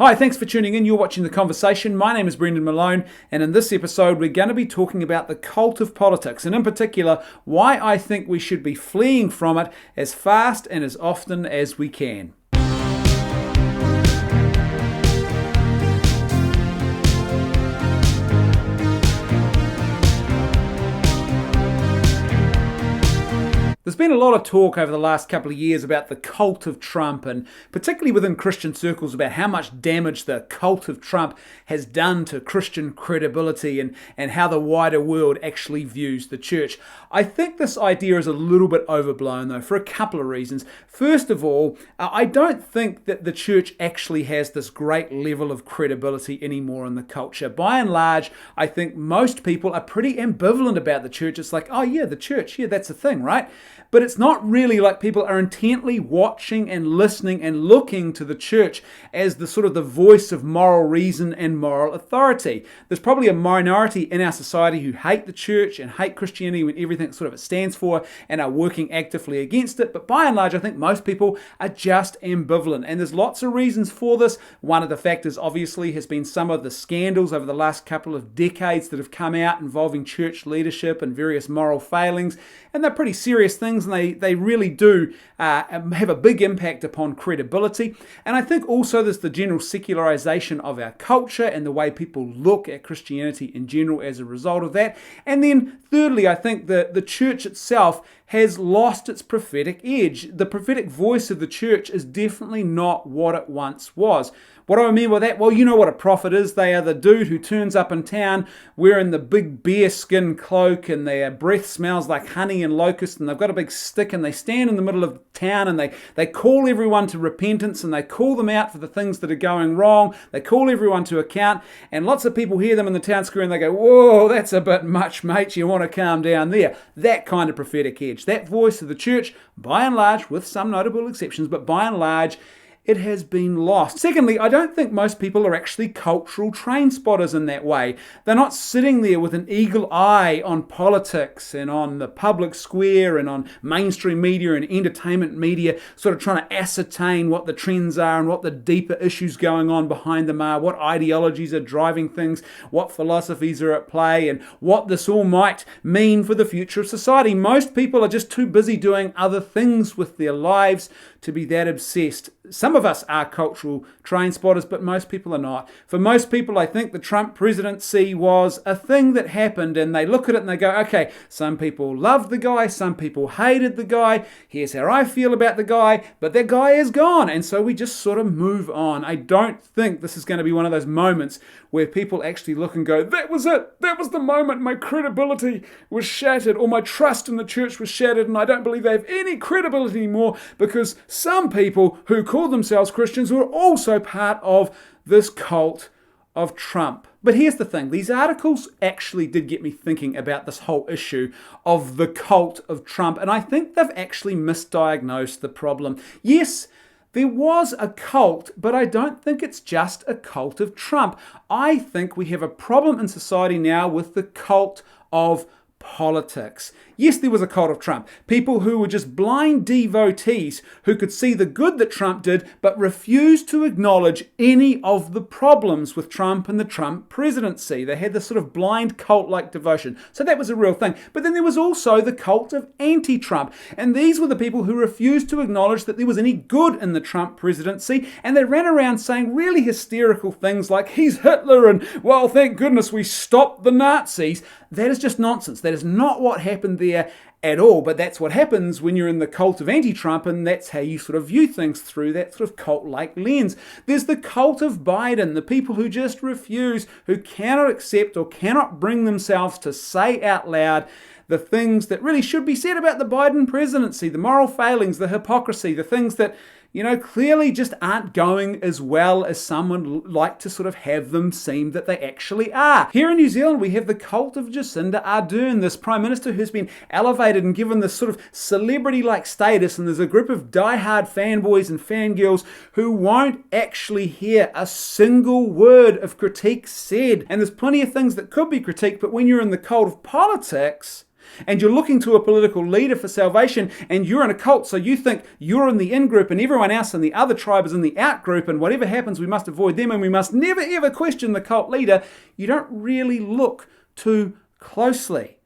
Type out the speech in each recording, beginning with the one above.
Hi, thanks for tuning in. You're watching The Conversation. My name is Brendan Malone, and in this episode, we're going to be talking about the cult of politics, and in particular, why I think we should be fleeing from it as fast and as often as we can. There's been a lot of talk over the last couple of years about the cult of Trump, and particularly within Christian circles about how much damage the cult of Trump has done to Christian credibility and how the wider world actually views the church. I think this idea is a little bit overblown though, for a couple of reasons. First of all, I don't think that the church actually has this great level of credibility anymore in the culture. By and large, I think most people are pretty ambivalent about the church. It's like, oh yeah, the church, yeah, that's a thing, right? But it's not really like people are intently watching and listening and looking to the church as the sort of the voice of moral reason and moral authority. There's probably a minority in our society who hate the church and hate Christianity and everything sort of it stands for and are working actively against it. But by and large, I think most people are just ambivalent. And there's lots of reasons for this. One of the factors obviously has been some of the scandals over the last couple of decades that have come out involving church leadership and various moral failings. And they're pretty serious things, and they really do have a big impact upon credibility. And I think also there's the general secularization of our culture and the way people look at Christianity in general as a result of that. And then thirdly, I think that the church itself has lost its prophetic edge. The prophetic voice of the church is definitely not what it once was. What do I mean by that? Well, you know what a prophet is. They are the dude who turns up in town wearing the big bear skin cloak and their breath smells like honey and locust, and they've got a big stick and they stand in the middle of town and they call everyone to repentance and they call them out for the things that are going wrong. They call everyone to account, and lots of people hear them in the town square and they go, whoa, that's a bit much, mate. You want to calm down there. That kind of prophetic edge. That voice of the church, by and large, with some notable exceptions, but by and large, it has been lost. Secondly, I don't think most people are actually cultural train spotters in that way. They're not sitting there with an eagle eye on politics and on the public square and on mainstream media and entertainment media, sort of trying to ascertain what the trends are and what the deeper issues going on behind them are, what ideologies are driving things, what philosophies are at play, and what this all might mean for the future of society. Most people are just too busy doing other things with their lives to be that obsessed. Some of us are cultural train spotters, but most people are not. For most people, I think the Trump presidency was a thing that happened, and they look at it and they go, okay, some people loved the guy, some people hated the guy, here's how I feel about the guy, but that guy is gone, and so we just sort of move on. I don't think this is going to be one of those moments where people actually look and go, that was it, that was the moment my credibility was shattered, or my trust in the church was shattered, and I don't believe they have any credibility anymore because some people who call themselves Christians were also part of this cult of Trump. But here's the thing, these articles actually did get me thinking about this whole issue of the cult of Trump, and I think they've actually misdiagnosed the problem. Yes, there was a cult, but I don't think it's just a cult of Trump. I think we have a problem in society now with the cult of politics. Yes, there was a cult of Trump. People who were just blind devotees who could see the good that Trump did, but refused to acknowledge any of the problems with Trump and the Trump presidency. They had this sort of blind cult-like devotion. So that was a real thing. But then there was also the cult of anti-Trump. And these were the people who refused to acknowledge that there was any good in the Trump presidency. And they ran around saying really hysterical things like, he's Hitler and, well, thank goodness we stopped the Nazis. That is just nonsense. That is not what happened there at all, but that's what happens when you're in the cult of anti-Trump, and that's how you sort of view things through that sort of cult-like lens. There's the cult of Biden, the people who just refuse, who cannot accept or cannot bring themselves to say out loud the things that really should be said about the Biden presidency, the moral failings, the hypocrisy, the things that, you know, clearly just aren't going as well as someone would like to sort of have them seem that they actually are. Here in New Zealand, we have the cult of Jacinda Ardern, this Prime Minister who's been elevated and given this sort of celebrity-like status, and there's a group of die-hard fanboys and fangirls who won't actually hear a single word of critique said. And there's plenty of things that could be critiqued, but when you're in the cult of politics, And you're looking to a political leader for salvation, and you're in a cult, so you think you're in the in-group and everyone else in the other tribe is in the out-group, and whatever happens, we must avoid them, and we must never ever question the cult leader. You don't really look too closely.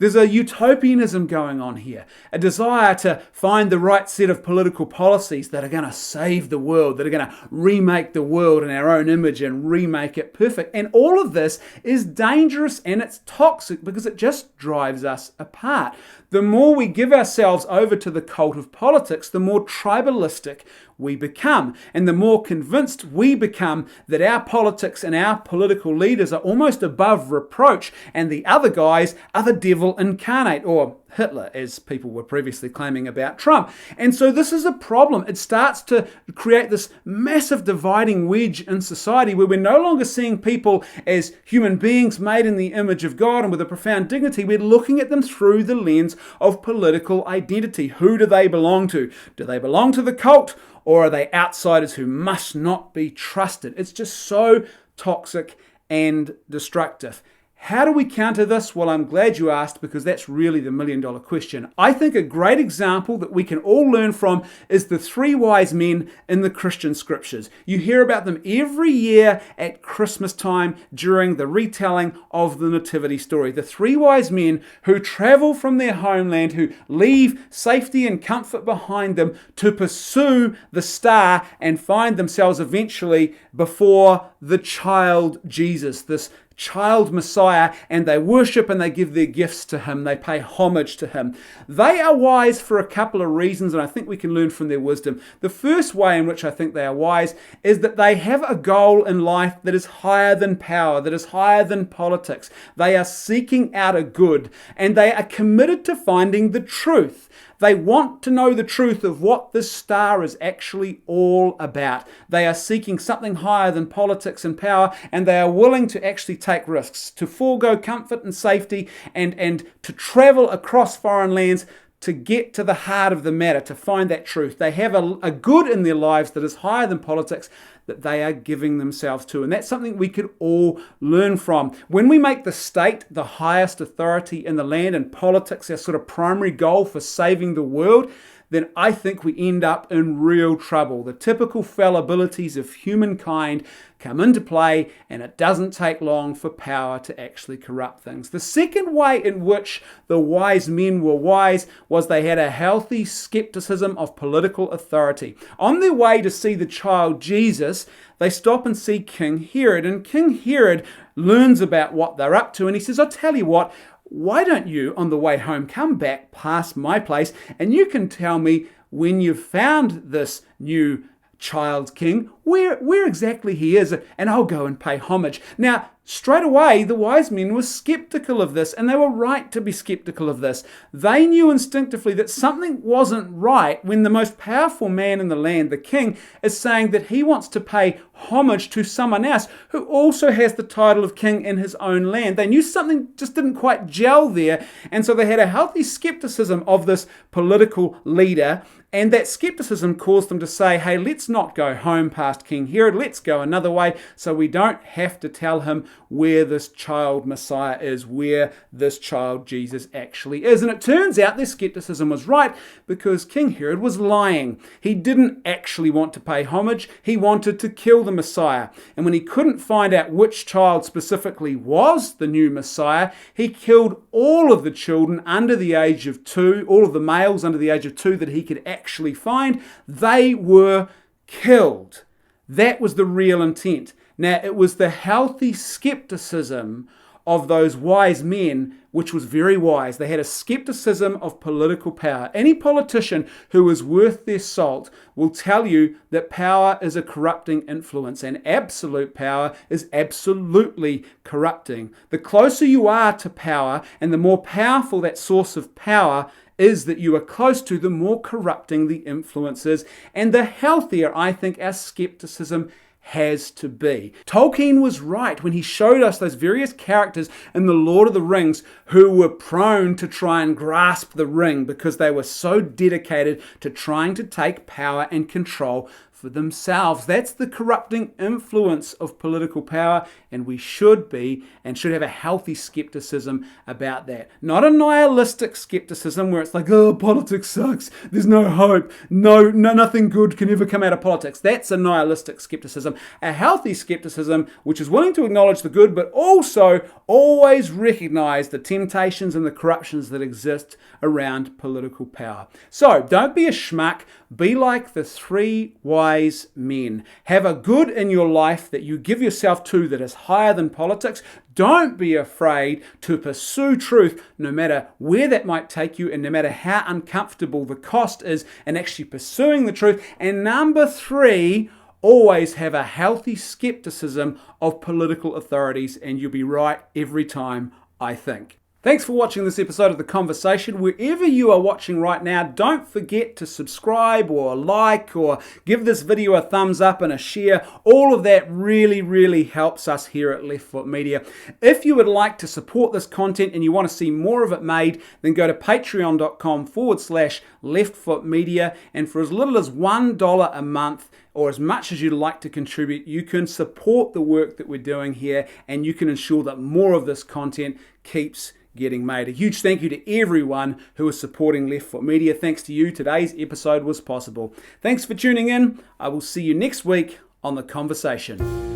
There's a utopianism going on here, a desire to find the right set of political policies that are going to save the world, that are going to remake the world in our own image and remake it perfect. And all of this is dangerous and it's toxic because it just drives us apart. The more we give ourselves over to the cult of politics, the more tribalistic we become, and the more convinced we become that our politics and our political leaders are almost above reproach, and the other guys are the devil incarnate, or Hitler, as people were previously claiming about Trump. And so this is a problem. It starts to create this massive dividing wedge in society where we're no longer seeing people as human beings made in the image of God and with a profound dignity. We're looking at them through the lens of political identity. Who do they belong to? Do they belong to the cult, or are they outsiders who must not be trusted? It's just so toxic and destructive. How do we counter this? Well, I'm glad you asked, because that's really the million-dollar question. I think a great example that we can all learn from is the three wise men in the Christian scriptures. You hear about them every year at Christmas time during the retelling of the Nativity story. The three wise men who travel from their homeland, who leave safety and comfort behind them to pursue the star and find themselves eventually before the child Jesus, this child Messiah, and they worship and they give their gifts to him. They pay homage to him. They are wise for a couple of reasons, and I think we can learn from their wisdom. The first way in which I think they are wise is that they have a goal in life that is higher than power, that is higher than politics. They are seeking out a good, and they are committed to finding the truth. They want to know the truth of what this star is actually all about. They are seeking something higher than politics and power, and they are willing to actually take risks, to forego comfort and safety, and to travel across foreign lands to get to the heart of the matter, to find that truth. They have a good in their lives that is higher than politics that they are giving themselves to. And that's something we could all learn from. When we make the state the highest authority in the land and politics our sort of primary goal for saving the world, then I think we end up in real trouble. The typical fallibilities of humankind come into play, and it doesn't take long for power to actually corrupt things. The second way in which the wise men were wise was they had a healthy skepticism of political authority. On their way to see the child Jesus, they stop and see King Herod, and King Herod learns about what they're up to, and he says, I'll tell you what, why don't you, on the way home, come back past my place and you can tell me when you've found this new child king, where exactly he is, and I'll go and pay homage. Now, straight away, the wise men were skeptical of this, and they were right to be skeptical of this. They knew instinctively that something wasn't right when the most powerful man in the land, the king, is saying that he wants to pay homage to someone else who also has the title of king in his own land. They knew something just didn't quite gel there, and so they had a healthy skepticism of this political leader, and that skepticism caused them to say, hey, let's not go home past King Herod, let's go another way so we don't have to tell him where this child Messiah is, where this child Jesus actually is. And it turns out their skepticism was right, because King Herod was lying. He didn't actually want to pay homage. He wanted to kill the Messiah. And when he couldn't find out which child specifically was the new Messiah, he killed all of the children under the age of 2, all of the males under the age of 2 that he could actually find. They were killed. That was the real intent. Now, it was the healthy skepticism of those wise men, which was very wise. They had a skepticism of political power. Any politician who is worth their salt will tell you that power is a corrupting influence, and absolute power is absolutely corrupting. The closer you are to power, and the more powerful that source of power is that you are close to, the more corrupting the influence is, and the healthier, I think, our skepticism has to be. Tolkien was right when he showed us those various characters in The Lord of the Rings who were prone to try and grasp the ring because they were so dedicated to trying to take power and control for for themselves. That's the corrupting influence of political power, and we should be and should have a healthy skepticism about that. Not a nihilistic skepticism where it's like, oh, politics sucks, there's no hope, nothing good can ever come out of politics. That's a nihilistic skepticism. A healthy skepticism which is willing to acknowledge the good but also always recognize the temptations and the corruptions that exist around political power. So don't be a schmuck. Be like the 3 wise men. Have a good in your life that you give yourself to that is higher than politics. Don't be afraid to pursue truth, no matter where that might take you and no matter how uncomfortable the cost is in actually pursuing the truth. And number 3, always have a healthy skepticism of political authorities, and you'll be right every time, I think. Thanks for watching this episode of The Conversation. Wherever you are watching right now, don't forget to subscribe or like or give this video a thumbs up and a share. All of that really, really helps us here at Left Foot Media. If you would like to support this content and you want to see more of it made, then go to patreon.com/leftfootmedia, and for as little as $1 a month, or as much as you'd like to contribute, you can support the work that we're doing here, and you can ensure that more of this content keeps getting made. A huge thank you to everyone who is supporting Left Foot Media. Thanks to you, today's episode was possible. Thanks for tuning in. I will see you next week on The Conversation.